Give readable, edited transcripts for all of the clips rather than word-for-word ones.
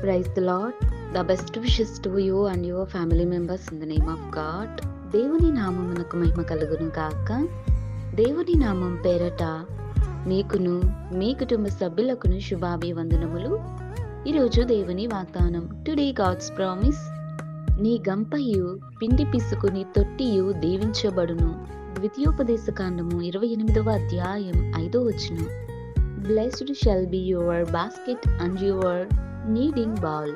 Praise the Lord. The best wishes to you and your family members in the name of God. దేవుని నామమునకు మహిమ కలుగును గాక. దేవుని నామం పేరట మీకును మీ కుటుంబ సభ్యులకును శుభాభివందనములు. ఈరోజు దేవుని వాగ్దానం. Today God's promise. నీ గంపయు పిండి పిసుకుని తొట్టియు దీవించబడును. ద్వితీయోపదేశకాండము 28వ అధ్యాయం 5వ వచనం. Blessed shall be your basket and your kneading bowl.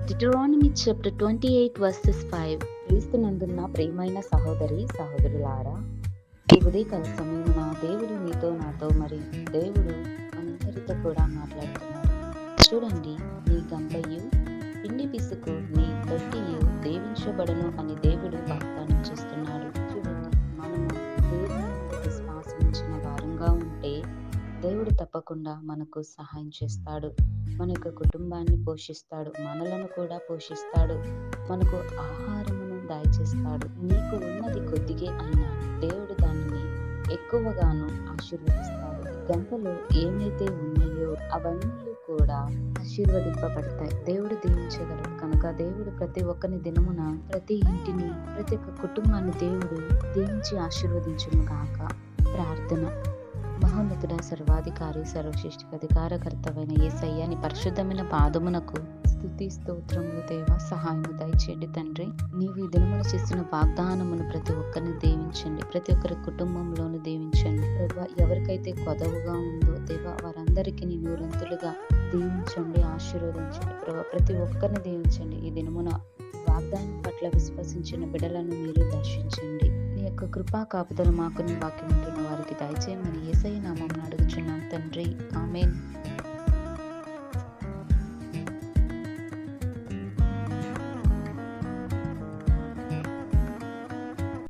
Deuteronomy chapter 28 verses 5. క్రీస్తునందున్న ప్రియమైన సహోదరి సహోదరులారా, ఈ ఉదయకాల సమయమున దేవుడు మీతో నాతో మరి దేవుడు మనందరితో కూడా మాట్లాడుతున్నాడు. చూడండి, నీ గంపయు పిండి పిసుకు నీ తొట్టియు దీవించబడును అని దేవుడు వాగ్దానం చేస్తున్నాడు. చూడండి, మనము దేవుని విశ్వాసం ఉంచిన వారంగా ఉంటే దేవుడు తప్పకుండా మనకు సహాయం చేస్తాడు. మన యొక్క కుటుంబాన్ని పోషిస్తాడు, మనలను కూడా పోషిస్తాడు, మనకు ఆహారమును దయచేస్తాడు. నీకు ఉన్నది కొద్దిగే అయినా దేవుడు దానిని ఎక్కువగాను ఆశీర్వదిస్తాడు. గంపలో ఏమైతే ఉన్నాయో అవన్నీ కూడా ఆశీర్వదింపబడతాయి. దేవుడు దీవించగలడు కనుక దేవుడు ప్రతి ఒక్కరి దినమున ప్రతి ఇంటిని ప్రతి ఒక్క కుటుంబాన్ని దేవుడు దీవించి ఆశీర్వదించును గాక. ప్రార్థన. మహోన్నతుడ, సర్వాధికారి, సర్వశ్రేష్ఠ అధికారకర్తవైన యేసయ్య, నీ పరిశుద్ధమైన పాదమునకు స్తుతి స్తోత్రములు దేవా. సహాయము దయచేయండి తండ్రి. నీవు ఈ దినమున చేస్తున్న వాగ్దానమును ప్రతి ఒక్కరిని దీవించండి, ప్రతి ఒక్కరి కుటుంబంలోను దీవించండి ప్రభా. ఎవరికైతే కొదవుగా ఉందో దేవా, వారందరికీ నీ నూరంతులుగా దీవించండి, ఆశీర్వదించండి ప్రభా. ప్రతి ఒక్కరిని దీవించండి. ఈ దినమున వాగ్దానం పట్ల విశ్వసించిన బిడ్డలను మీరు దర్శించండి. నీ యొక్క కృపా కాపుదల మాకు నీ వాక్యం ఉంటున్న వారికి దయచేయమని యేసయ్య నామమున అడుగుచున్నాను తండ్రి. ఆమేన్.